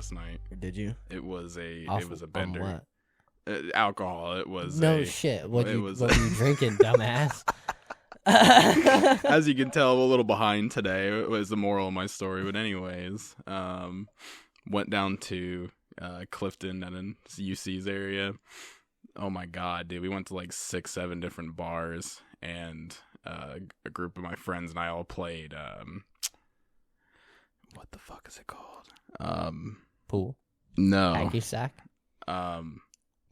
last night. Did you? It was a On bender. what? Alcohol. It was shit. What were you drinking, dumbass? As you can tell, I'm a little behind today. It was the moral of my story. But anyways, went down to Clifton and in UC's area. Oh my god, dude. We went to like 6-7 different bars, and a group of my friends and I all played what the fuck is it called? Pool? No. Hacky sack?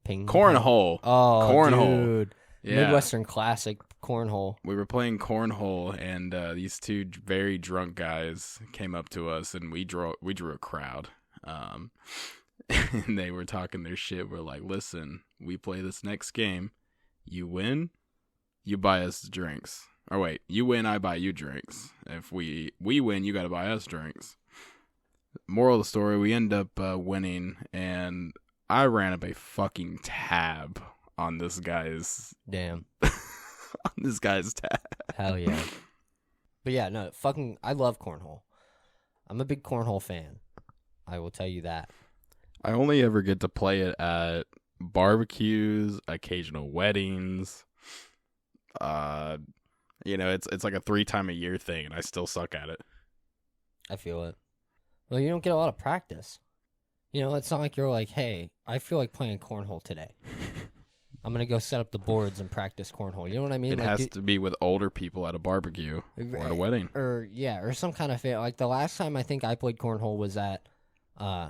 Ping Cornhole. Oh, Cornhole. Dude. Yeah. Midwestern classic cornhole. We were playing cornhole, and these two very drunk guys came up to us, and we drew a crowd. And they were talking their shit. We're like, listen, we play this next game. You win, you buy us drinks. Or wait, you win, I buy you drinks. If we win, you got to buy us drinks. Moral of the story, we end up winning, and I ran up a fucking tab on this guy's... Damn. on this guy's tab. Hell yeah. But yeah, no, I love cornhole. I'm a big cornhole fan. I will tell you that. I only ever get to play it at barbecues, occasional weddings. It's like a 3-time-a-year thing, and I still suck at it. I feel it. Well, you don't get a lot of practice. It's not like you're like, hey, I feel like playing cornhole today. I'm going to go set up the boards and practice cornhole. You know what I mean? It has to be with older people at a barbecue or at a wedding. Or some kind of fail. Like the last time I think I played cornhole was at,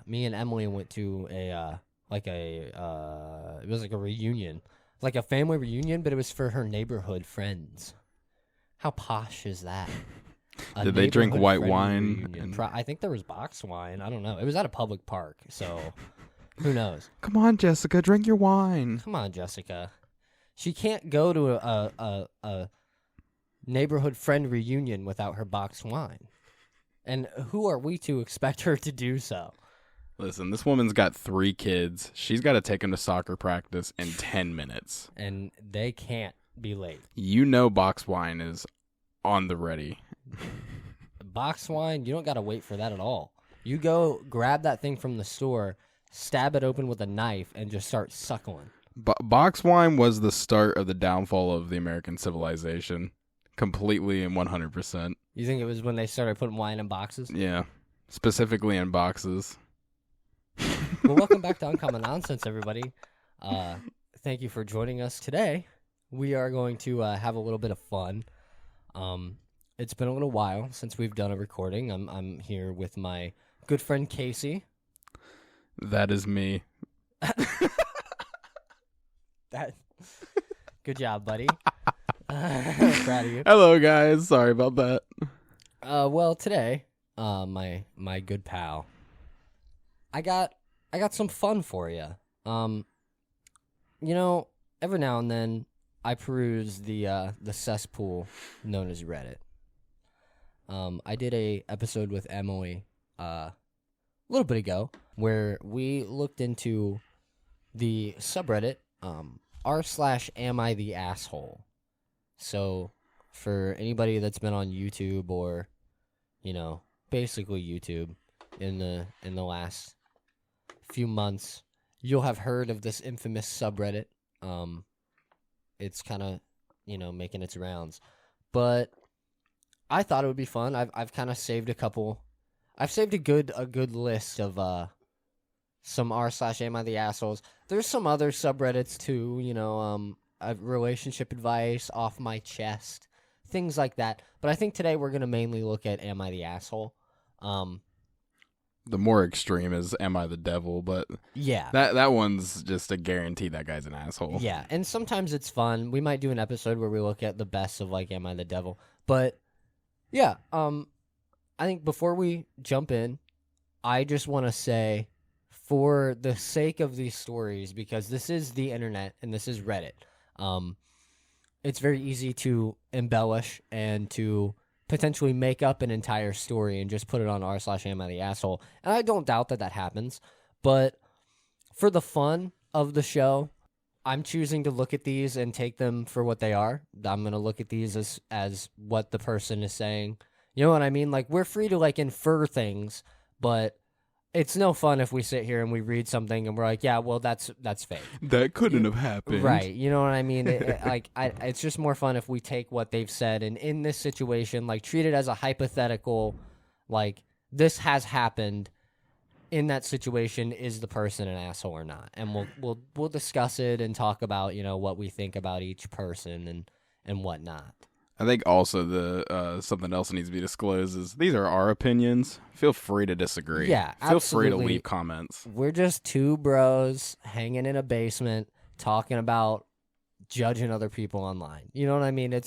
me and Emily went to it was like a reunion. Like a family reunion, but it was for her neighborhood friends. How posh is that? Did they drink white wine? I think there was box wine. I don't know. It was at a public park, so who knows? Come on, Jessica, drink your wine. Come on, Jessica. She can't go to a neighborhood friend reunion without her box wine. And who are we to expect her to do so? Listen, this woman's got 3 kids. She's got to take them to soccer practice in 10 minutes. And they can't be late. Box wine is on the ready. Box wine, you don't got to wait for that at all. You go grab that thing from the store, stab it open with a knife, and just start suckling. Box wine was the start of the downfall of the American civilization. Completely and 100%. You think it was when they started putting wine in boxes? Yeah. Specifically in boxes. Well, welcome back to Uncommon Nonsense, everybody. Thank you for joining us today. We are going to have a little bit of fun. It's been a little while since we've done a recording. I'm here with my good friend Casey. That is me. Good job, buddy. Proud of you. Hello, guys. Sorry about that. Well, today, my good pal, I got some fun for you. Every now and then I peruse the cesspool known as Reddit. I did a episode with Emily a little bit ago where we looked into the subreddit r/am I the asshole. So for anybody that's been on YouTube or basically YouTube in the last few months, you'll have heard of this infamous subreddit. It's kind of making its rounds, but I thought it would be fun. I've kind of saved a couple. I've saved a good list of some r/am I the assholes. There's some other subreddits too, relationship advice, off my chest, things like that. But I think today we're gonna mainly look at am I the asshole. The more extreme is am I the devil, but yeah, that one's just a guarantee that guy's an asshole. Yeah, and sometimes it's fun. We might do an episode where we look at the best of am I the devil. But yeah, I think before we jump in, I just want to say, for the sake of these stories, because this is the internet and this is Reddit, it's very easy to embellish and to potentially make up an entire story and just put it on r/am I the asshole. And I don't doubt that happens, but for the fun of the show, I'm choosing to look at these and take them for what they are. I'm going to look at these as what the person is saying. You know what I mean? We're free to infer things, but it's no fun if we sit here and we read something and we're like, yeah, well, that's fake. That couldn't have happened. Right. You know what I mean? It's just more fun if we take what they've said and in this situation, like, treat it as a hypothetical, like, this has happened. In that situation, is the person an asshole or not? And we'll discuss it and talk about, you know, what we think about each person and whatnot. I think also the something else that needs to be disclosed is these are our opinions. Feel free to disagree. Yeah, Feel absolutely. free to leave comments. We're just two bros hanging in a basement talking about judging other people online. You know what I mean?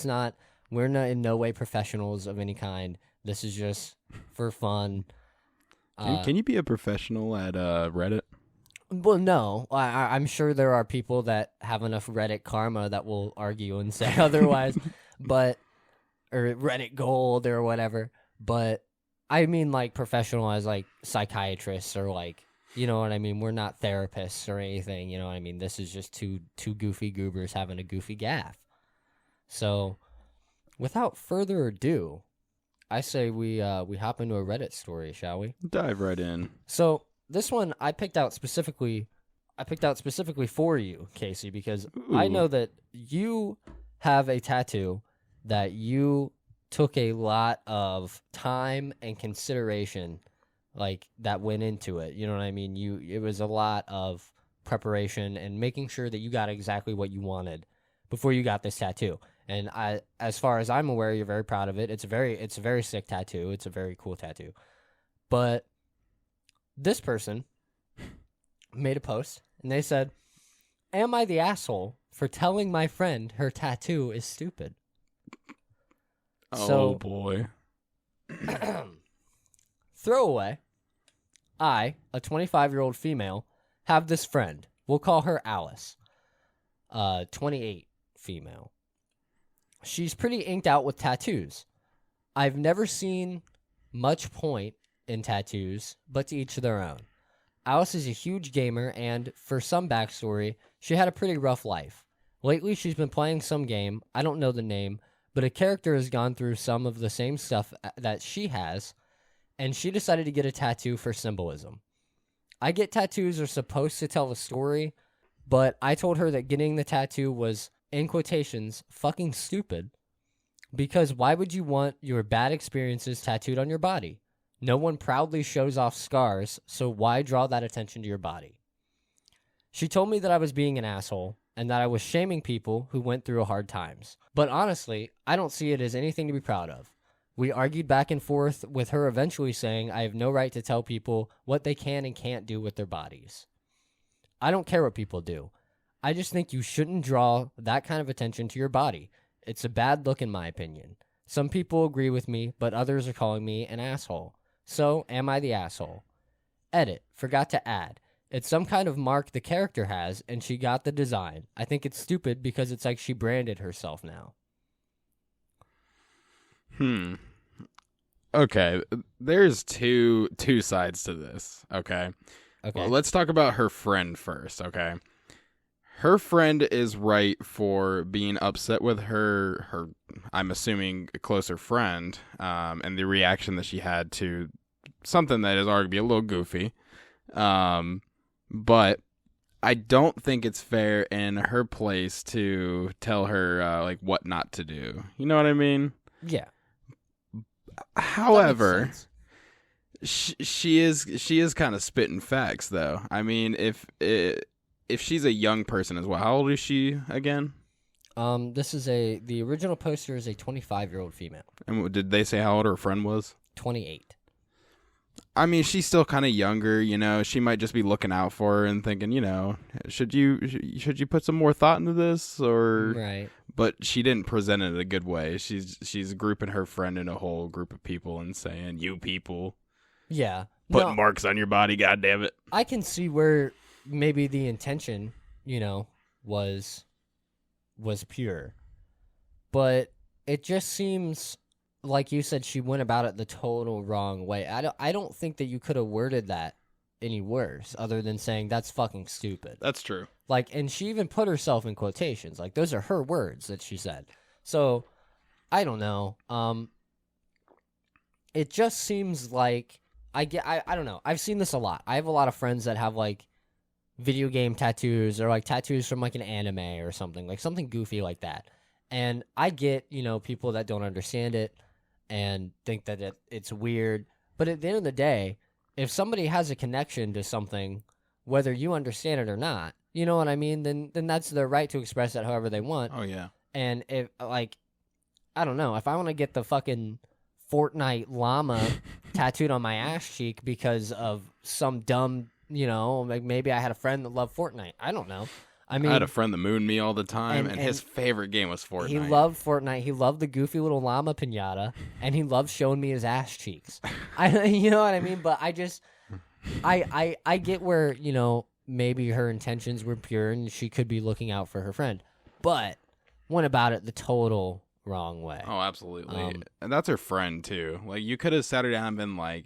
We're not in no way professionals of any kind. This is just for fun. Can you be a professional at Reddit? Well, no. I'm sure there are people that have enough Reddit karma that will argue and say otherwise, or Reddit gold or whatever. But I mean, like, professional as, like, psychiatrists or, like, you know what I mean? We're not therapists or anything, you know what I mean? This is just two goofy goobers having a goofy gaff. So, without further ado, I say we hop into a Reddit story, shall we? Dive right in. So this one I picked out specifically for you, Casey, because I know that you have a tattoo that you took a lot of time and consideration, like, that went into it. You know what I mean? It was a lot of preparation and making sure that you got exactly what you wanted before you got this tattoo. And as far as I'm aware, you're very proud of it. It's a very sick tattoo. It's a very cool tattoo. But this person made a post, and they said, "Am I the asshole for telling my friend her tattoo is stupid?" Oh, boy. Throwaway. I, a 25-year-old female, have this friend. We'll call her Alice. 28 female. She's pretty inked out with tattoos. I've never seen much point in tattoos, but to each their own. Alice is a huge gamer, and for some backstory, she had a pretty rough life. Lately, she's been playing some game, I don't know the name, but a character has gone through some of the same stuff that she has, and she decided to get a tattoo for symbolism. I get tattoos are supposed to tell a story, but I told her that getting the tattoo was, in quotations, fucking stupid, because why would you want your bad experiences tattooed on your body? No one proudly shows off scars, so why draw that attention to your body? She told me that I was being an asshole and that I was shaming people who went through hard times. But honestly, I don't see it as anything to be proud of. We argued back and forth, with her eventually saying I have no right to tell people what they can and can't do with their bodies. I don't care what people do. I just think you shouldn't draw that kind of attention to your body. It's a bad look in my opinion. Some people agree with me, but others are calling me an asshole. So, am I the asshole? Edit. Forgot to add. It's some kind of mark the character has, and she got the design. I think it's stupid because it's like she branded herself now. Okay. There's two sides to this, okay? Well, let's talk about her friend first, okay? Her friend is right for being upset with her I'm assuming, a closer friend, and the reaction that she had to something that is arguably a little goofy. But I don't think it's fair in her place to tell her, like, what not to do. You know what I mean? Yeah. However, she is kind of spitting facts, though. I mean, if she's a young person as well, how old is she again? The original poster is a 25-year-old female. And did they say how old her friend was? 28. I mean, she's still kind of younger, you know. She might just be looking out for her and thinking, you know, should you put some more thought into this, or right? But she didn't present it in a good way. She's grouping her friend in a whole group of people and saying, "You people, yeah, putting marks on your body, goddamn it." I can see where maybe the intention, you know, was pure, but it just seems. Like you said, she went about it the total wrong way. I don't think that you could have worded that any worse other than saying that's fucking stupid. That's true. Like, and she even put herself in quotations. Like, those are her words that she said. So, I don't know. It just seems like I don't know. I've seen this a lot. I have a lot of friends that have like video game tattoos or like tattoos from like an anime or something, like something goofy like that. And I get, people that don't understand it and think that it's weird. But at the end of the day, if somebody has a connection to something, whether you understand it or not, you know what I mean? Then that's their right to express it however they want. Oh, yeah. And if, like, I don't know, if I want to get the fucking Fortnite llama tattooed on my ass cheek because of some dumb, like maybe I had a friend that loved Fortnite. I don't know. I mean, I had a friend that mooned me all the time, and his favorite game was Fortnite. He loved Fortnite. He loved the goofy little llama pinata, and he loved showing me his ass cheeks. You know what I mean? But I just, I get where, maybe her intentions were pure and she could be looking out for her friend, but went about it the total wrong way. Oh, absolutely. And that's her friend, too. Like, you could have sat her down and been like,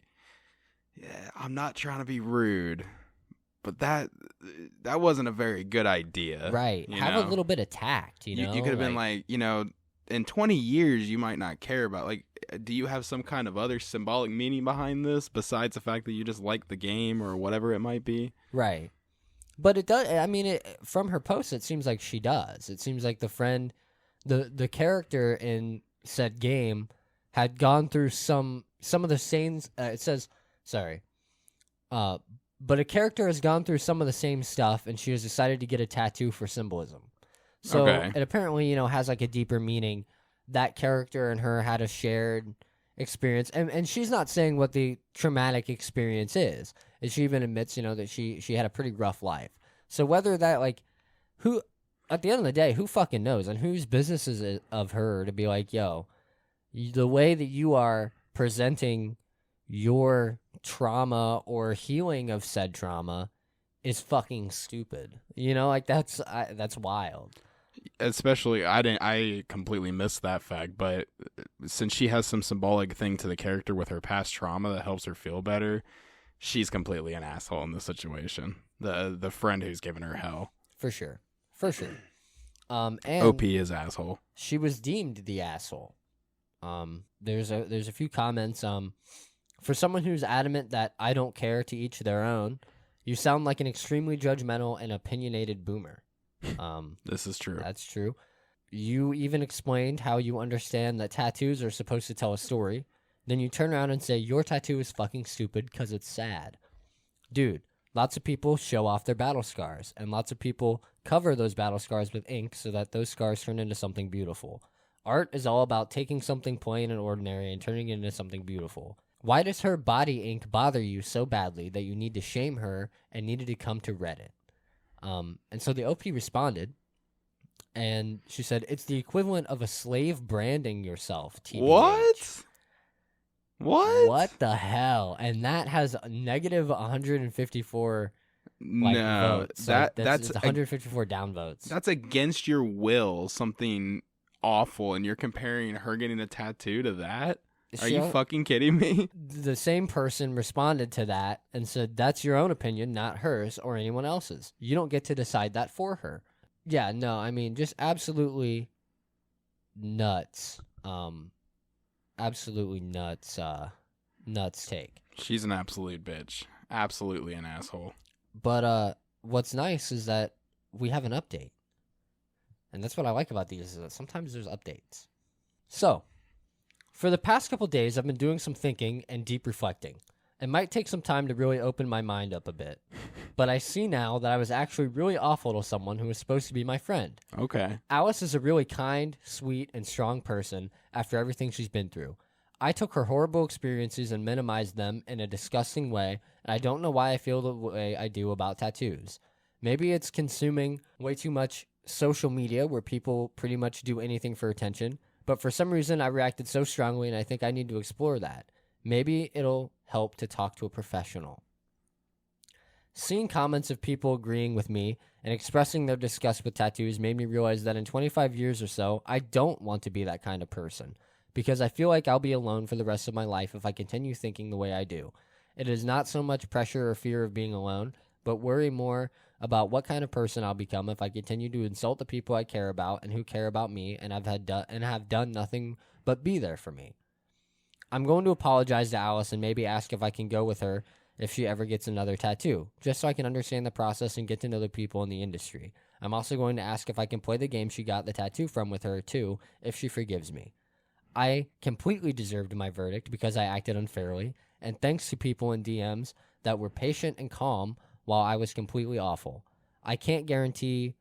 yeah, I'm not trying to be rude, but that wasn't a very good idea. Right. Have a little bit of tact, You could have been like, in 20 years, you might not care about, like, do you have some kind of other symbolic meaning behind this besides the fact that you just like the game or whatever it might be? Right. But it does, I mean, from her post, it seems like she does. It seems like the friend, the character in said game had gone through some of the same, it says, sorry, but a character has gone through some of the same stuff, and she has decided to get a tattoo for symbolism. So it apparently, has like a deeper meaning. That character and her had a shared experience, and she's not saying what the traumatic experience is. And she even admits, that she had a pretty rough life. So whether that, like, who, at the end of the day, who fucking knows? And whose business is it of her to be like, yo, the way that you are presenting your trauma or healing of said trauma is fucking stupid. Like that's wild. Especially, I completely missed that fact, but since she has some symbolic thing to the character with her past trauma that helps her feel better, she's completely an asshole in this situation. The friend who's giving her hell. For sure. And OP is asshole. She was deemed the asshole. There's a few comments. For someone who's adamant that I don't care, to each their own, you sound like an extremely judgmental and opinionated boomer. This is true. That's true. You even explained how you understand that tattoos are supposed to tell a story. Then you turn around and say your tattoo is fucking stupid because it's sad. Dude, lots of people show off their battle scars, and lots of people cover those battle scars with ink so that those scars turn into something beautiful. Art is all about taking something plain and ordinary and turning it into something beautiful. Why does her body ink bother you so badly that you need to shame her and needed to come to Reddit? And so the OP responded, and she said, it's the equivalent of a slave branding yourself, TBH. What the hell? And that has a negative 154 votes. So that's 154 downvotes. That's against your will, something awful, and you're comparing her getting a tattoo to that? Are you fucking kidding me? The same person responded to that and said, that's your own opinion, not hers or anyone else's. You don't get to decide that for her. Yeah, no, I mean, just absolutely nuts. Absolutely nuts take. She's an absolute bitch. Absolutely an asshole. But what's nice is that we have an update. And that's what I like about these, is that sometimes there's updates. So, for the past couple days, I've been doing some thinking and deep reflecting. It might take some time to really open my mind up a bit. But I see now that I was actually really awful to someone who was supposed to be my friend. Okay. Alice is a really kind, sweet, and strong person after everything she's been through. I took her horrible experiences and minimized them in a disgusting way, and I don't know why I feel the way I do about tattoos. Maybe it's consuming way too much social media where people pretty much do anything for attention. But for some reason, I reacted so strongly, and I think I need to explore that. Maybe it'll help to talk to a professional. Seeing comments of people agreeing with me and expressing their disgust with tattoos made me realize that in 25 years or so, I don't want to be that kind of person, because I feel like I'll be alone for the rest of my life if I continue thinking the way I do. It is not so much pressure or fear of being alone, but worry more about what kind of person I'll become if I continue to insult the people I care about and who care about me and have done nothing but be there for me. I'm going to apologize to Alice and maybe ask if I can go with her if she ever gets another tattoo, just so I can understand the process and get to know the people in the industry. I'm also going to ask if I can play the game she got the tattoo from with her, too, if she forgives me. I completely deserved my verdict because I acted unfairly, and thanks to people in DMs that were patient and calm while I was completely awful. I can't guarantee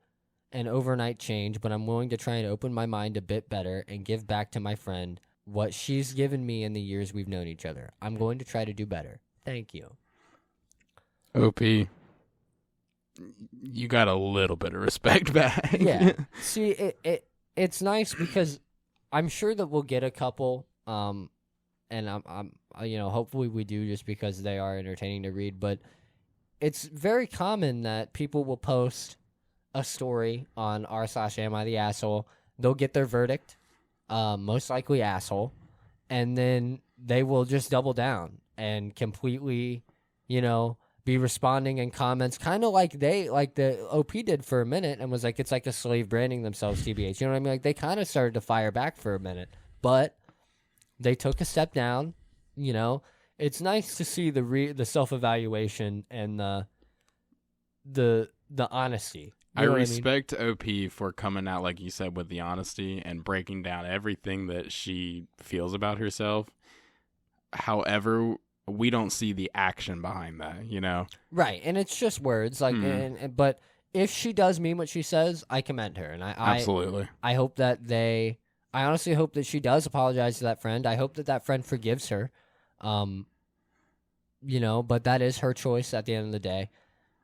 an overnight change, but I'm willing to try and open my mind a bit better and give back to my friend what she's given me in the years we've known each other. I'm going to try to do better. Thank you. OP, you got a little bit of respect back. Yeah. See, it's nice because I'm sure that we'll get a couple, and I'm hopefully we do just because they are entertaining to read, but it's very common that people will post a story on r/am I the asshole. They'll get their verdict, most likely asshole, and then they will just double down and completely, be responding in comments, kind of like the OP did for a minute, and was like, it's like a slave branding themselves, TBH. You know what I mean? Like, they kind of started to fire back for a minute, but they took a step down. It's nice to see the self-evaluation and the honesty. I respect OP for coming out, like you said, with the honesty and breaking down everything that she feels about herself. However, we don't see the action behind that, Right, and it's just words, but if she does mean what she says, I commend her, and absolutely. I hope that I honestly hope that she does apologize to that friend. I hope that friend forgives her, but that is her choice at the end of the day.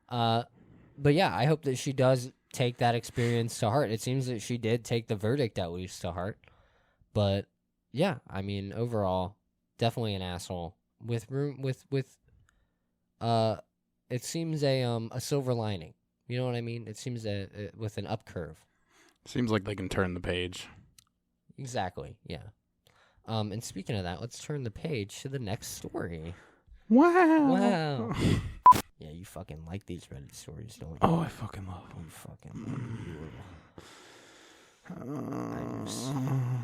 But yeah, I hope that she does take that experience to heart. It seems that she did take the verdict at least to heart, but yeah, I mean, overall, definitely an asshole. With it seems a silver lining. You know what I mean? It seems with an up curve. Seems like they can turn the page. Exactly. Yeah. And speaking of that, let's turn the page to the next story. Wow. Yeah, you fucking like these Reddit stories, don't you? Oh, I fucking love them. You fucking love them.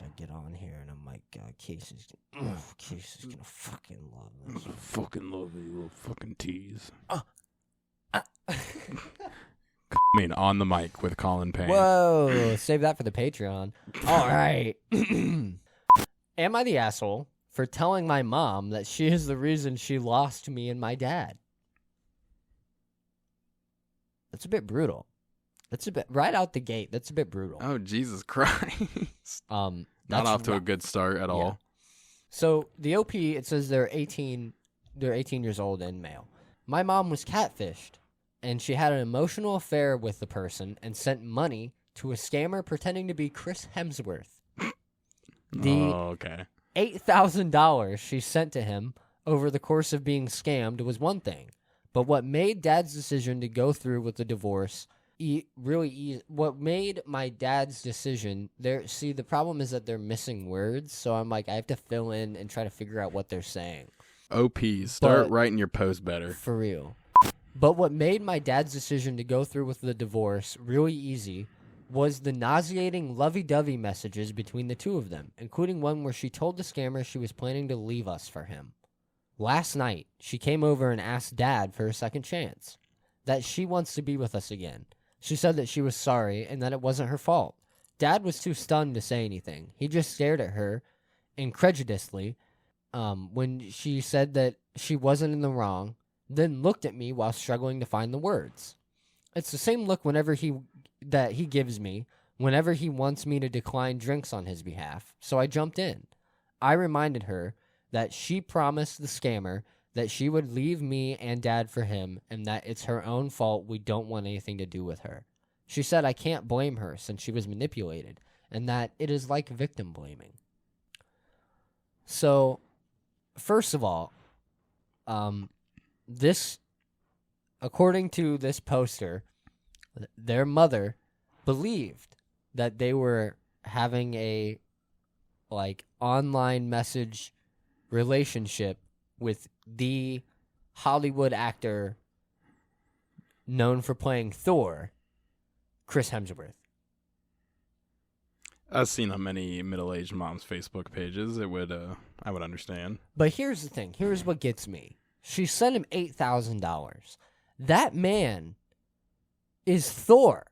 I get on here and I'm like, Casey's gonna fucking love this. I fucking love you, little fucking tease. On the mic with Collin Payne. Whoa, save that for the Patreon. All right. Am I the asshole for telling my mom that she is the reason she lost me and my dad? That's a bit brutal. That's a bit right out the gate. That's a bit brutal. Oh, Jesus Christ. Not off to a good start at all. So the OP, it says they're 18 years old and male. My mom was catfished, and she had an emotional affair with the person and sent money to a scammer pretending to be Chris Hemsworth. Okay. $8,000 she sent to him over the course of being scammed was one thing, but what made Dad's decision to go through with the divorce what made my dad's decision there? See, the problem is that they're missing words, so I'm like, I have to fill in and try to figure out what they're saying. Start writing your post better. For real. But what made my dad's decision to go through with the divorce really easy was the nauseating lovey-dovey messages between the two of them, including one where she told the scammer she was planning to leave us for him. Last night, she came over and asked Dad for a second chance, that she wants to be with us again. She said that she was sorry and that it wasn't her fault. Dad was too stunned to say anything. He just stared at her incredulously when she said that she wasn't in the wrong, then looked at me while struggling to find the words. It's the same look that he gives me whenever he wants me to decline drinks on his behalf, so I jumped in. I reminded her that she promised the scammer that she would leave me and Dad for him, and that it's her own fault we don't want anything to do with her. She said I can't blame her since she was manipulated, and that it is like victim blaming. So, first of all, according to this poster, their mother believed that they were having a online message relationship with the Hollywood actor known for playing Thor, Chris Hemsworth. I've seen on many middle-aged moms' Facebook pages. It would, I would understand. But here's the thing. Here's what gets me. She sent him $8,000. That man is Thor.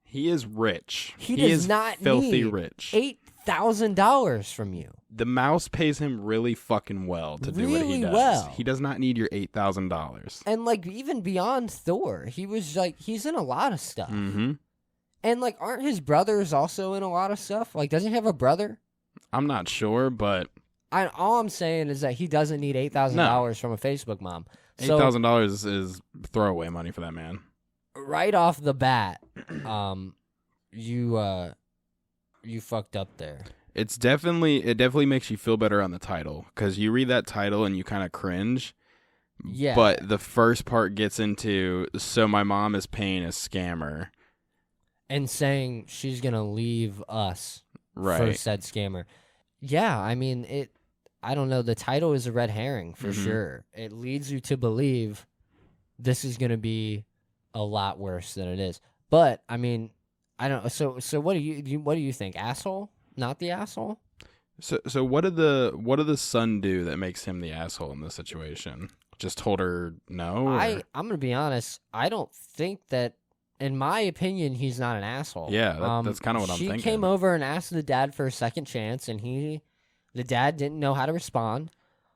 He is rich. He does not filthy need rich. $8,000 from you. The mouse pays him really fucking well to do what he does. Well. He does not need your $8,000. And, like, even beyond Thor, he was, like, he's in a lot of stuff. Mm-hmm. And, like, aren't his brothers also in a lot of stuff? Like, doesn't he have a brother? I'm not sure, but... All I'm saying is that he doesn't need $8,000 from a Facebook mom. So, $8,000 is throwaway money for that man. right off the bat, you fucked up there. It definitely makes you feel better on the title, because you read that title and you kind of cringe. Yeah. But the first part gets into, so my mom is paying a scammer. And saying she's going to leave us Right. for said scammer. Yeah, I mean, I don't know. The title is a red herring for sure. It leads you to believe this is going to be a lot worse than it is. But, I mean, I don't. So what do you think? Asshole? Not the asshole? So what did the son do that makes him the asshole in this situation? Just told her no? I'm going to be honest. I don't think that, in my opinion, he's not an asshole. Yeah, that's kind of what I'm thinking. She came over and asked the dad for a second chance, and the dad didn't know how to respond.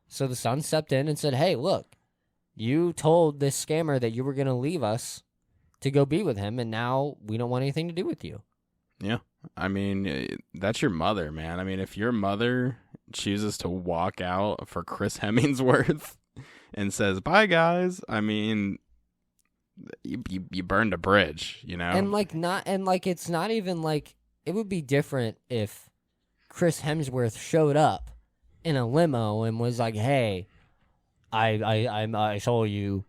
So the son stepped in and said, hey, look, you told this scammer that you were going to leave us to go be with him, and now we don't want anything to do with you. Yeah. I mean, that's your mother, man. I mean, if your mother chooses to walk out for Chris Hemmingsworth and says, bye, guys, I mean, you burned a bridge, you know? And it's not even like, it would be different if Chris Hemsworth showed up in a limo and was like, hey, I saw you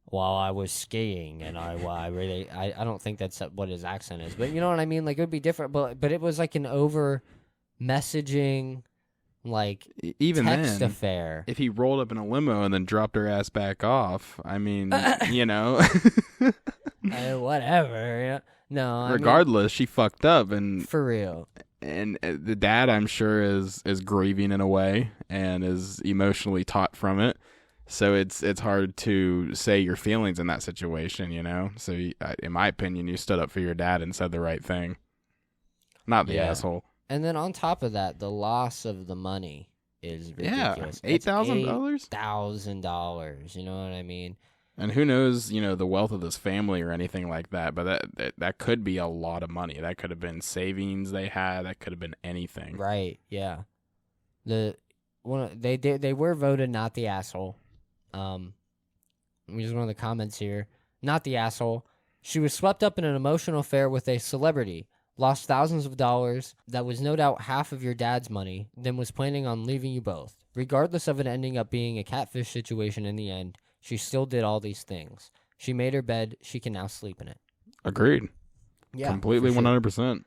while I was skiing, and I don't think that's what his accent is, but you know what I mean? Like, it would be different, but it was like an over messaging, like, even text then, affair. If he rolled up in a limo and then dropped her ass back off, I mean, you know. Whatever. Yeah. No. Regardless, she fucked up, and for real. And the dad, I'm sure, is grieving in a way and is emotionally taut from it. So it's hard to say your feelings in that situation, you know? So in my opinion, you stood up for your dad and said the right thing. Not the asshole. And then on top of that, the loss of the money is ridiculous. Yeah, $8,000? $8,000, you know what I mean? And who knows, you know, the wealth of this family or anything like that, but that could be a lot of money. That could have been savings they had. That could have been anything. Right, yeah. They were voted not the asshole. Here's one of the comments here. Not the asshole. She was swept up in an emotional affair with a celebrity, lost thousands of dollars, that was no doubt half of your dad's money, then was planning on leaving you both. Regardless of it ending up being a catfish situation in the end, she still did all these things. She made her bed. She can now sleep in it. Agreed. Yeah, completely, sure. 100%.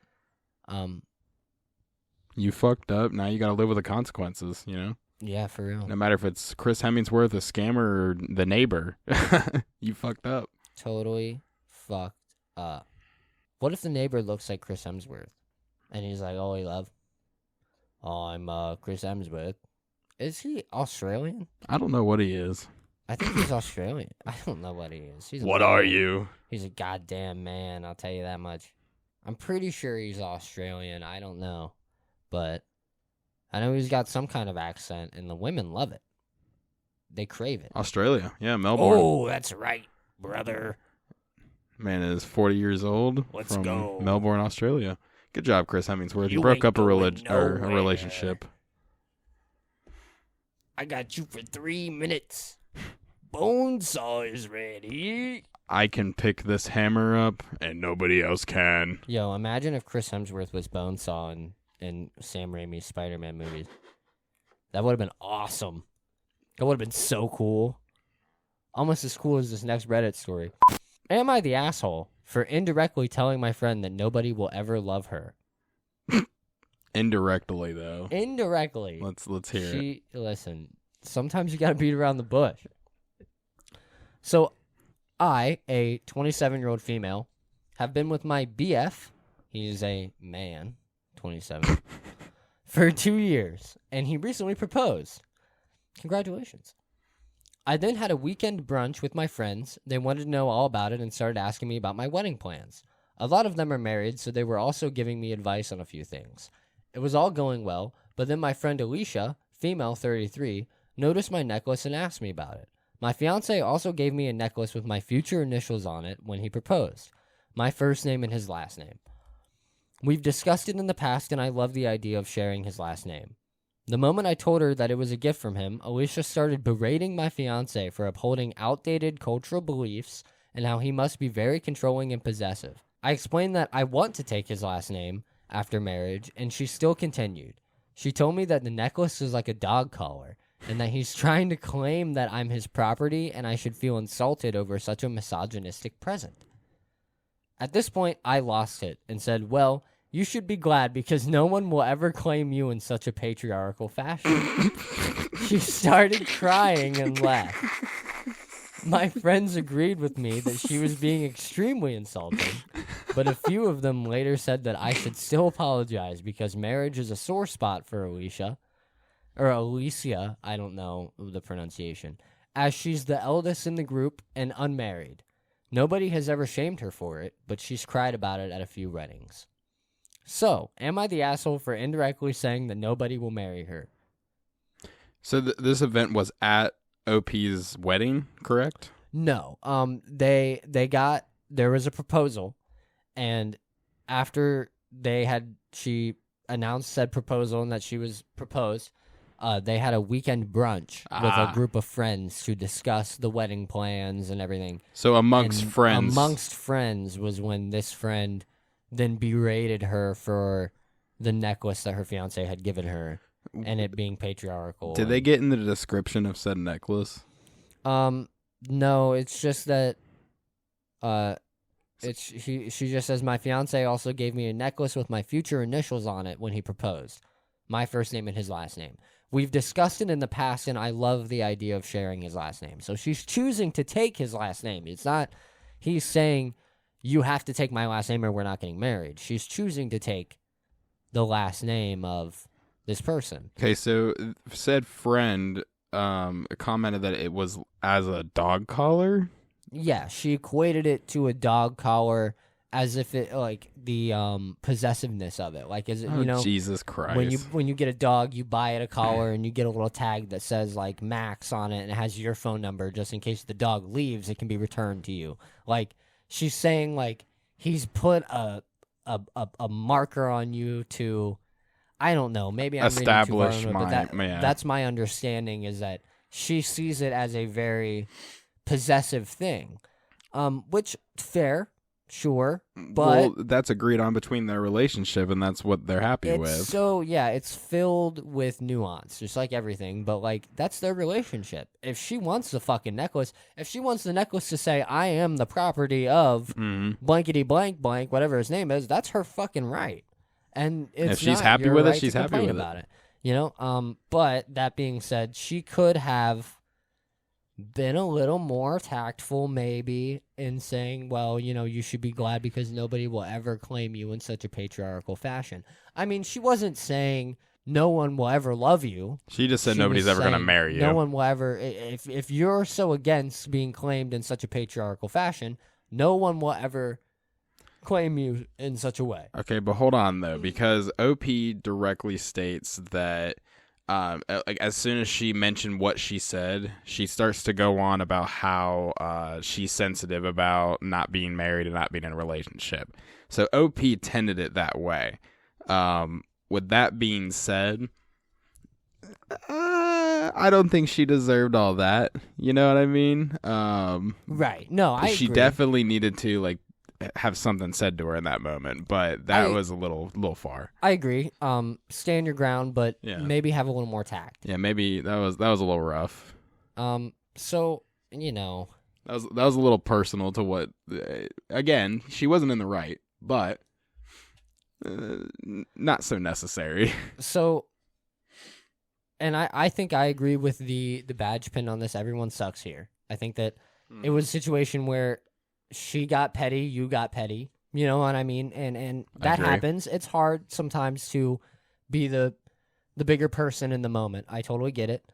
You fucked up. Now you got to live with the consequences, you know? Yeah, for real. No matter if it's Chris Hemmingsworth, a scammer, or the neighbor. You fucked up. Totally fucked up. What if the neighbor looks like Chris Hemsworth? And he's like, oh, love. Oh, I'm Chris Hemsworth. Is he Australian? I don't know what he is. I think he's Australian. I don't know what he is. What are you? He's a goddamn man, I'll tell you that much. I'm pretty sure he's Australian. I don't know. But I know he's got some kind of accent, and the women love it. They crave it. Australia. Yeah, Melbourne. Oh, that's right, brother. Man is 40 years old. Let's from go. Melbourne, Australia. Good job, Chris Hemmingsworth. You You broke ain't up a going relationship. I got you for 3 minutes. Bone saw is ready. I can pick this hammer up, and nobody else can. Yo, imagine if Chris Hemsworth was Bonesaw in Sam Raimi's Spider-Man movies. That would have been awesome. That would have been so cool. Almost as cool as this next Reddit story. Am I the asshole for indirectly telling my friend that nobody will ever love her? Indirectly, though. Indirectly. Let's hear it. Listen, sometimes you gotta beat around the bush. So, I, a 27-year-old female, have been with my BF. He's a man, 2027 for 2 years, and he recently proposed. Congratulations. I then had a weekend brunch with my friends. They wanted to know all about it and started asking me about my wedding plans. A lot of them are married, so they were also giving me advice on a few things. It was all going well, but then my friend Alicia, female 33, noticed my necklace and asked me about it. My fiance also gave me a necklace with my future initials on it when he proposed. My first name and his last name. We've discussed it in the past, and I love the idea of sharing his last name. The moment I told her that it was a gift from him, Alicia started berating my fiance for upholding outdated cultural beliefs and how he must be very controlling and possessive. I explained that I want to take his last name after marriage, and she still continued. She told me that the necklace is like a dog collar, and that he's trying to claim that I'm his property and I should feel insulted over such a misogynistic present. At this point, I lost it and said, well, you should be glad because no one will ever claim you in such a patriarchal fashion. She started crying and laughed. My friends agreed with me that she was being extremely insulting, but a few of them later said that I should still apologize because marriage is a sore spot for Alicia, or Alicia, I don't know the pronunciation, as she's the eldest in the group and unmarried. Nobody has ever shamed her for it, but she's cried about it at a few weddings. So, am I the asshole for indirectly saying that nobody will marry her? So this event was at OP's wedding, correct? No. There was a proposal, and after she announced said proposal and that she was proposed, they had a weekend brunch with a group of friends to discuss the wedding plans and everything. So amongst friends was when this friend then berated her for the necklace that her fiance had given her and it being patriarchal. Did they get in the description of said necklace? No, it's just that she just says my fiance also gave me a necklace with my future initials on it when he proposed. My first name and his last name. We've discussed it in the past, and I love the idea of sharing his last name. So she's choosing to take his last name. It's not he's saying, you have to take my last name or we're not getting married. She's choosing to take the last name of this person. Okay, so said friend commented that it was as a dog collar? Yeah, she equated it to a dog collar as if it, like, the possessiveness of it. Like, is it, you know, Jesus Christ. When you get a dog, you buy it a collar and you get a little tag that says, like, Max on it and it has your phone number just in case the dog leaves, it can be returned to you. Like, she's saying, like, he's put a marker on you to, I don't know, maybe I'm establish reading too far into it, but that's my understanding, is that she sees it as a very possessive thing. Which, fair, sure, but... Well, that's agreed on between their relationship, and that's what they're happy with. So, yeah, it's filled with nuance, just like everything, but, like, that's their relationship. If she wants the fucking necklace, if she wants the necklace to say, I am the property of blankety blank blank, whatever his name is, that's her fucking right. And it's if she's happy with it, she's happy with about it. You know, but that being said, she could have been a little more tactful maybe in saying, well, you know, you should be glad because nobody will ever claim you in such a patriarchal fashion. I mean, she wasn't saying no one will ever love you. She just said nobody's ever going to marry you. No one will ever, if you're so against being claimed in such a patriarchal fashion, no one will ever claim you in such a way. Okay, but hold on though, because OP directly states that like as soon as she mentioned what she said, she starts to go on about how she's sensitive about not being married and not being in a relationship. So OP tended it that way. With that being said, I don't think she deserved all that. You know what I mean? Right. No, I She agree. definitely needed to, like, have something said to her in that moment, but that was a little far. I agree. Stand your ground, but maybe have a little more tact. Yeah, maybe that was a little rough. So, you know, that was a little personal to what. Again, she wasn't in the right, but not so necessary. So, and I think I agree with the badge pin on this. Everyone sucks here. I think that it was a situation where she got petty, you got petty, You know what I mean? And that agree. happens. It's hard sometimes to be the bigger person in the moment. I totally get it.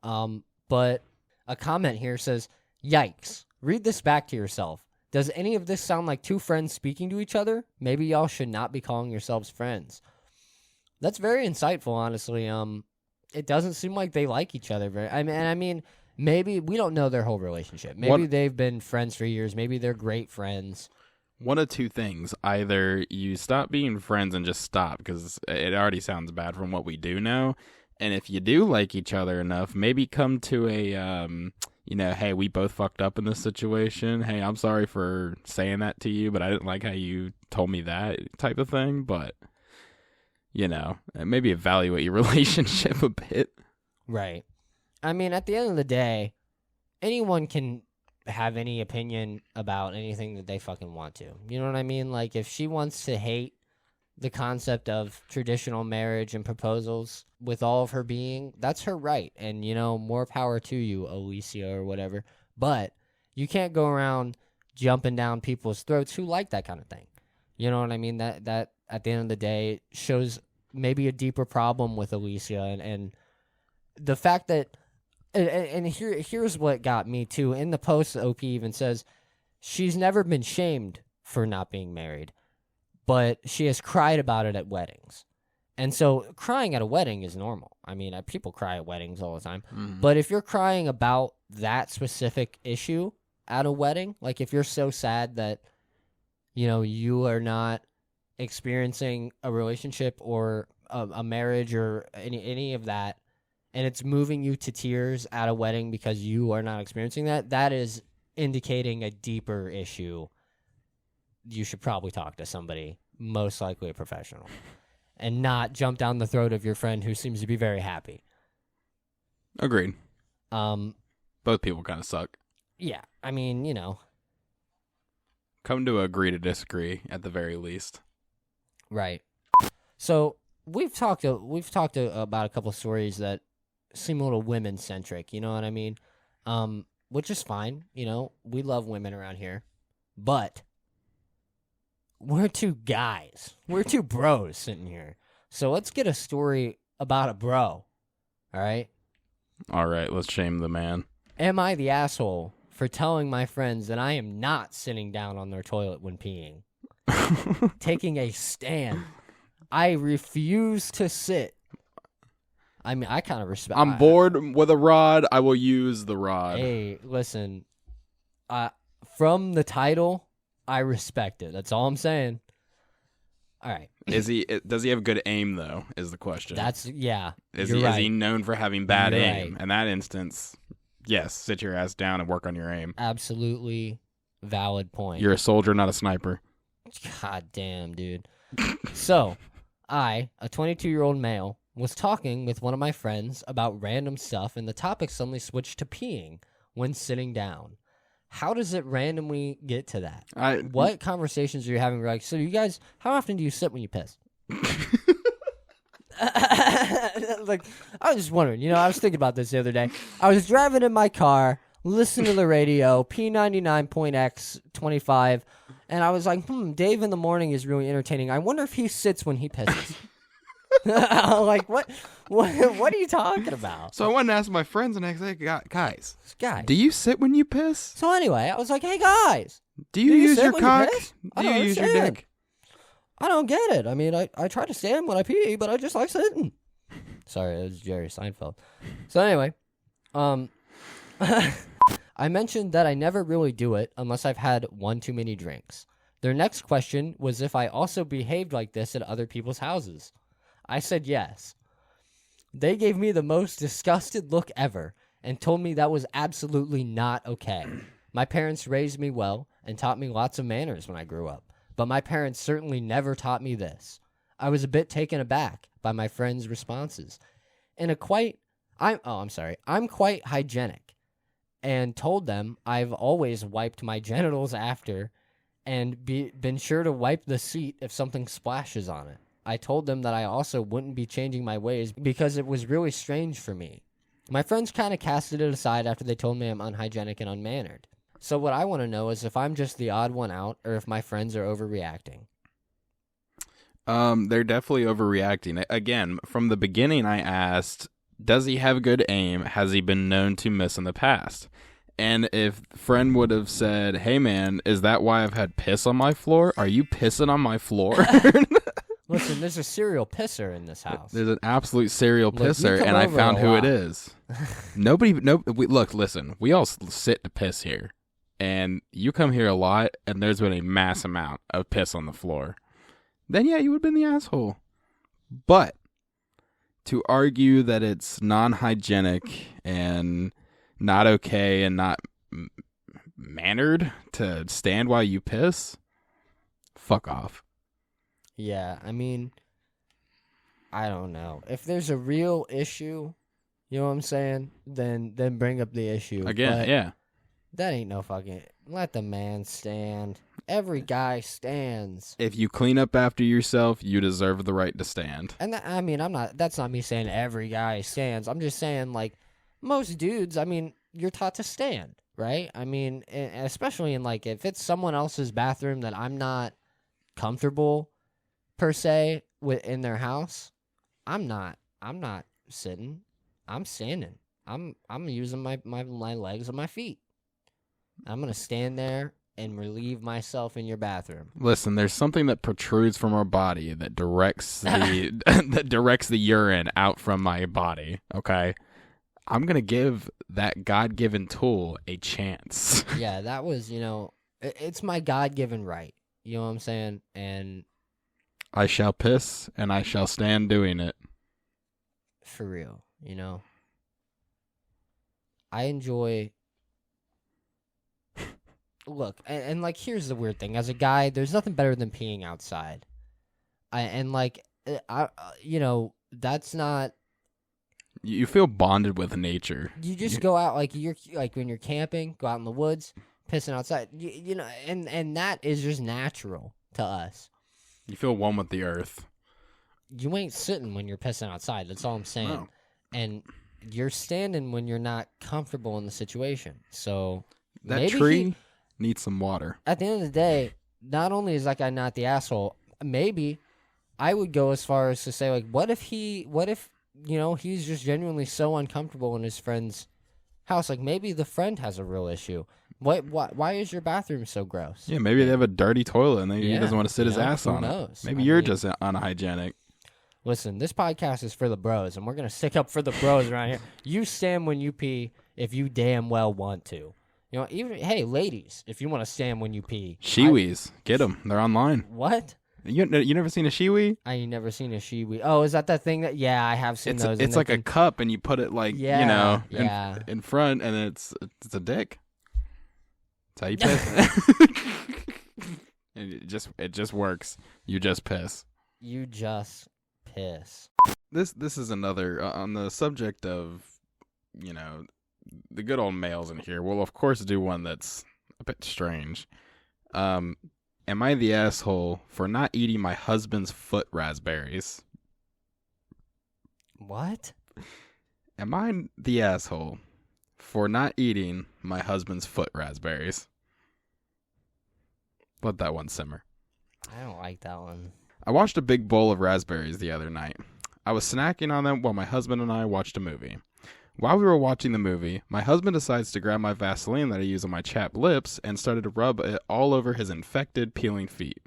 But a comment here says, "Yikes. Read this back to yourself. Does any of this sound like two friends speaking to each other? Maybe y'all should not be calling yourselves friends." That's very insightful, honestly. It doesn't seem like they like each other very. I mean, maybe we don't know their whole relationship. Maybe they've been friends for years. Maybe they're great friends. One of two things. Either you stop being friends and just stop, because it already sounds bad from what we do know. And if you do like each other enough, maybe come to a, hey, we both fucked up in this situation. Hey, I'm sorry for saying that to you, but I didn't like how you told me that type of thing. But, maybe evaluate your relationship a bit. Right. I mean, at the end of the day, anyone can have any opinion about anything that they fucking want to. You know what I mean? Like, if she wants to hate the concept of traditional marriage and proposals with all of her being, that's her right. And, more power to you, Alicia or whatever. But you can't go around jumping down people's throats who like that kind of thing. You know what I mean? That at the end of the day shows maybe a deeper problem with Alicia. And the fact that, and here's what got me too. In the post, OP even says she's never been shamed for not being married, but she has cried about it at weddings. And so crying at a wedding is normal. I mean, people cry at weddings all the time. Mm-hmm. But if you're crying about that specific issue at a wedding, like if you're so sad that, you are not experiencing a relationship or a marriage or any of that, and it's moving you to tears at a wedding because you are not experiencing that, that is indicating a deeper issue. You should probably talk to somebody, most likely a professional, and not jump down the throat of your friend who seems to be very happy. Agreed. Both people kind of suck. Yeah, I mean, Come to agree to disagree at the very least. Right. So we've talked about a couple of stories that seem a little women centric. You know what I mean? Which is fine. We love women around here, but we're two guys. We're two bros sitting here. So let's get a story about a bro. All right? All right, let's shame the man. Am I the asshole for telling my friends that I am not sitting down on their toilet when peeing? Taking a stand. I refuse to sit. I mean, I kind of respect. I'm bored with a rod. I will use the rod. Hey, listen. From the title, I respect it. That's all I'm saying. All right. Does he have good aim though? Is the question. Yeah. Is he known for having bad aim? Right. In that instance, yes. Sit your ass down and work on your aim. Absolutely valid point. You're a soldier, not a sniper. God damn, dude. So, I, a 22-year-old male, was talking with one of my friends about random stuff, and the topic suddenly switched to peeing when sitting down. How does it randomly get to that? What conversations are you having? Like, so you guys, how often do you sit when you piss? Like, I was just wondering, I was thinking about this the other day. I was driving in my car, listening to the radio, P99.X 25, and I was like, Dave in the morning is really entertaining. I wonder if he sits when he pisses. Like, what are you talking about? So I wanted to ask my friends, and I said, guys, do you sit when you piss? So anyway, I was like, hey, guys. Do you use your cock? Do you use your dick? I don't get it. I mean, I try to stand when I pee, but I just like sitting. Sorry, it was Jerry Seinfeld. So anyway, I mentioned that I never really do it unless I've had one too many drinks. Their next question was if I also behaved like this at other people's houses. I said yes. They gave me the most disgusted look ever and told me that was absolutely not okay. My parents raised me well and taught me lots of manners when I grew up, but my parents certainly never taught me this. I was a bit taken aback by my friends' responses. I'm quite hygienic, and told them I've always wiped my genitals after and been sure to wipe the seat if something splashes on it. I told them that I also wouldn't be changing my ways because it was really strange for me. My friends kind of casted it aside after they told me I'm unhygienic and unmannered. So what I want to know is if I'm just the odd one out or if my friends are overreacting. They're definitely overreacting. Again, from the beginning, I asked, does he have good aim? Has he been known to miss in the past? And if friend would have said, hey, man, is that why I've had piss on my floor? Are you pissing on my floor? Listen, there's a serial pisser in this house. There's an absolute serial Look, you pisser, come and I over found a who lot. it is. Look, listen, we all sit to piss here. And you come here a lot, and there's been a mass amount of piss on the floor. Then, yeah, you would have been the asshole. But to argue that it's non-hygienic and not okay and not mannered to stand while you piss, fuck off. Yeah, I mean, I don't know. If there's a real issue, you know what I'm saying? Then bring up the issue. Again, But yeah. that ain't no fucking. Let the man stand. Every guy stands. If you clean up after yourself, you deserve the right to stand. And I mean, I'm not. That's not me saying every guy stands. I'm just saying, like, most dudes. I mean, you're taught to stand, right? I mean, especially in like if it's someone else's bathroom that I'm not comfortable per se in their house. I'm not sitting. I'm standing. I'm using my legs and my feet. I'm gonna stand there and relieve myself in your bathroom. Listen, there's something that protrudes from our body that directs the that directs the urine out from my body. Okay, I'm gonna give that God-given tool a chance. Yeah, that was, it's my God-given right. You know what I'm saying? And I shall piss, and I shall stand doing it. for real, I enjoy. Look, and like, here's the weird thing. As a guy, there's nothing better than peeing outside. That's not. You feel bonded with nature. You just go out like when you're camping, go out in the woods, pissing outside. And that is just natural to us. You feel one with the earth. You ain't sitting when you're pissing outside. That's all I'm saying. No. And you're standing when you're not comfortable in the situation. So That maybe tree needs some water. at the end of the day, not only is that guy not the asshole, maybe I would go as far as to say, like, what if he's just genuinely so uncomfortable in his friend's house? Like, maybe the friend has a real issue. Why is your bathroom so gross? Yeah, maybe they have a dirty toilet and he doesn't want to sit his ass who on knows? it. Maybe I you're mean, just unhygienic. Listen, this podcast is for the bros, and we're going to stick up for the bros around here. You stand when you pee if you damn well want to. Hey, ladies, if you want to stand when you pee. Shiwis, get them. They're online. What? You never seen a shiwi? I ain't never seen a shiwi. Oh, is that thing that? Yeah, I have seen those. It's like a cup, and you put it in front, and it's a dick. That's how you piss. And it just works. You just piss. You just piss. This is another on the subject of the good old males in here. We'll of course do one that's a bit strange. Am I the asshole for not eating my husband's foot raspberries? What? Am I the asshole for not eating my husband's foot raspberries? Let that one simmer. I don't like that one. I watched a big bowl of raspberries the other night. I was snacking on them while my husband and I watched a movie. While we were watching the movie, my husband decides to grab my Vaseline that I use on my chapped lips and started to rub it all over his infected, peeling feet.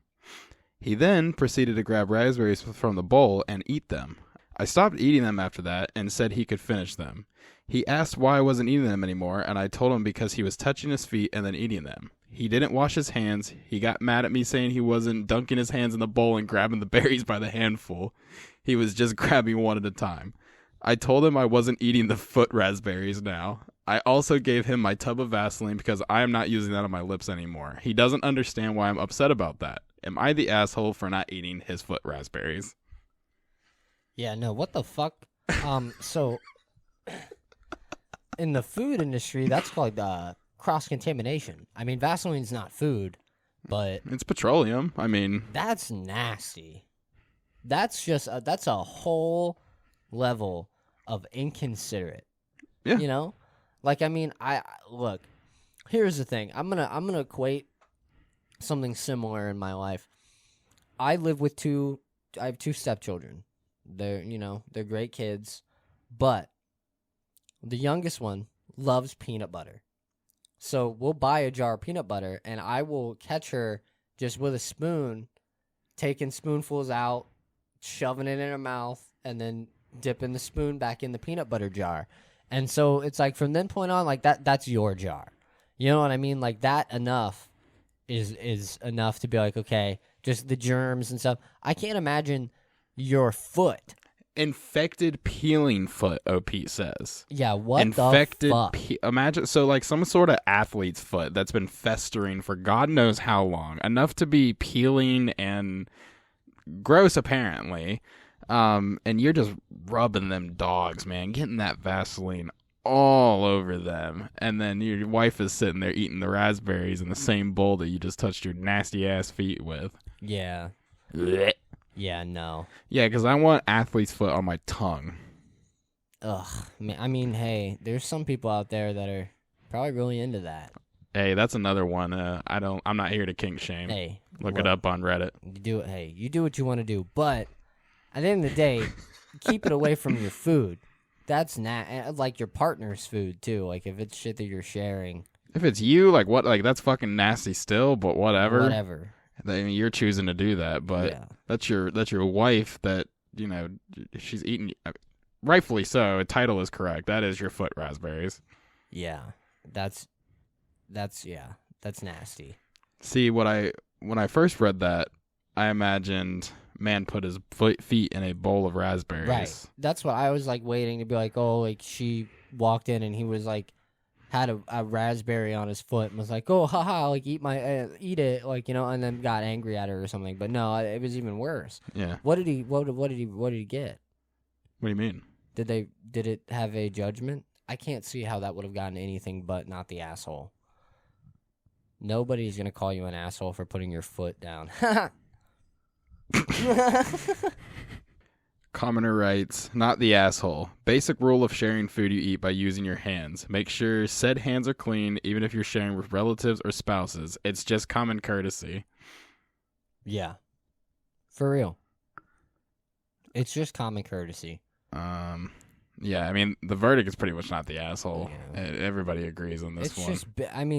He then proceeded to grab raspberries from the bowl and eat them. I stopped eating them after that and said he could finish them. He asked why I wasn't eating them anymore, and I told him because he was touching his feet and then eating them. He didn't wash his hands. He got mad at me saying he wasn't dunking his hands in the bowl and grabbing the berries by the handful. He was just grabbing one at a time. I told him I wasn't eating the foot raspberries now. I also gave him my tub of Vaseline because I am not using that on my lips anymore. He doesn't understand why I'm upset about that. Am I the asshole for not eating his foot raspberries? Yeah, no, what the fuck? So in the food industry, that's called cross-contamination. I mean, Vaseline's not food, but It's petroleum. I mean, that's nasty. That's just that's a whole level of inconsiderate. Yeah. Like, I mean, look, Here's the thing. I'm gonna equate something similar in my life. I have two stepchildren. They're great kids, but the youngest one loves peanut butter. So we'll buy a jar of peanut butter, and I will catch her just with a spoon, taking spoonfuls out, shoving it in her mouth, and then dipping the spoon back in the peanut butter jar. And so it's like from then point on, like that's your jar. You know what I mean? Like that enough is enough to be like, okay, just the germs and stuff. I can't imagine your foot. Infected peeling foot, OP says. Yeah, what infected the fuck? Imagine, so like some sort of athlete's foot that's been festering for God knows how long. Enough to be peeling and gross, apparently. And you're just rubbing them dogs, man. Getting that Vaseline all over them, and then your wife is sitting there eating the raspberries in the same bowl that you just touched your nasty ass feet with. Yeah. Blech. Yeah, no. Yeah, because I want athlete's foot on my tongue. Ugh. I mean, hey, there's some people out there that are probably really into that. Hey, that's another one. I'm not here to kink shame. Hey, look it up on Reddit. You do what you want to do, but at the end of the day, keep it away from your food. That's like your partner's food too. Like if it's shit that you're sharing. If it's you, like what? Like that's fucking nasty still. But whatever. Whatever. I mean, you're choosing to do that, but yeah. that's your wife. That she's eating. Rightfully so. The title is correct. That is your foot raspberries. Yeah, that's nasty. See, when I first read that, I imagined man put his feet in a bowl of raspberries. Right. That's what I was like waiting to be like, oh, like she walked in and he was like, had a raspberry on his foot and was like, oh, haha, like eat it, like, and then got angry at her or something. But no, it was even worse. Yeah. What did he get? What do you mean? Did it have a judgment? I can't see how that would have gotten anything but not the asshole. Nobody's gonna call you an asshole for putting your foot down. Commoner writes, not the asshole. Basic rule of sharing food you eat by using your hands. Make sure said hands are clean, even if you're sharing with relatives or spouses. It's just common courtesy. Yeah. For real. It's just common courtesy. Yeah, I mean, the verdict is pretty much not the asshole. Yeah. Everybody agrees on this one.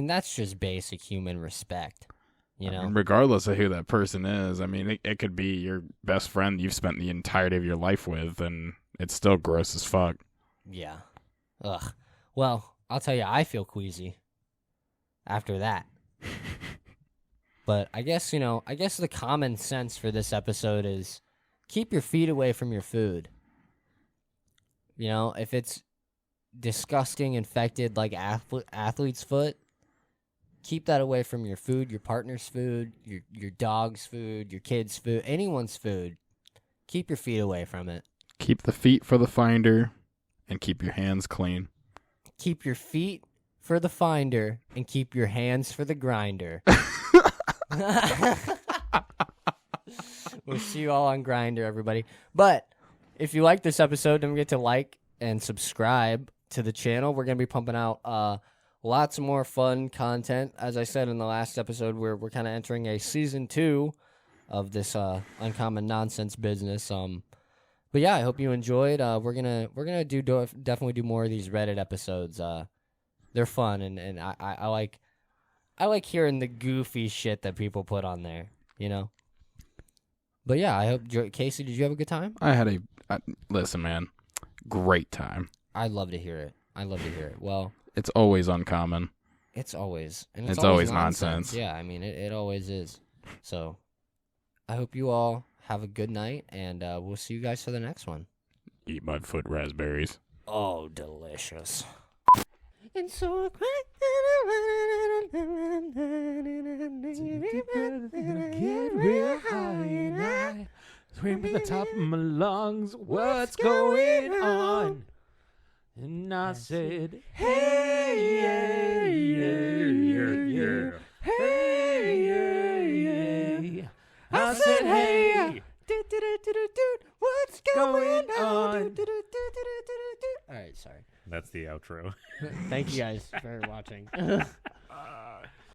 That's just basic human respect. I mean, regardless of who that person is, I mean, it could be your best friend you've spent the entirety of your life with, and it's still gross as fuck. Yeah. Ugh. Well, I'll tell you, I feel queasy after that. But I guess the common sense for this episode is keep your feet away from your food. If it's disgusting, infected, like athlete's foot, keep that away from your food, your partner's food, your dog's food, your kid's food, anyone's food. Keep your feet away from it. Keep the feet for the finder and keep your hands clean. Keep your feet for the finder and keep your hands for the grinder. We'll see you all on Grindr, everybody. But if you like this episode, don't forget to like and subscribe to the channel. We're going to be pumping out lots more fun content. As I said in the last episode, we're kind of entering a season 2 of this uncommon nonsense business. But yeah, I hope you enjoyed. We're gonna definitely do more of these Reddit episodes. They're fun, and I like hearing the goofy shit that people put on there. But yeah, I hope Casey, did you have a good time? I had listen, man, great time. I'd love to hear it. Well, it's always uncommon. It's always nonsense. Yeah, I mean, it always is. So, I hope you all have a good night, and we'll see you guys for the next one. Eat my foot raspberries. Oh, delicious. And so I cried get real high and I scream at the top of my lungs, what's going on? And I said, hey, yeah, yeah, yeah, yeah. Hey, yeah, yeah. I said, hey, what's going on? All right, sorry. That's the outro. Thank you guys for watching.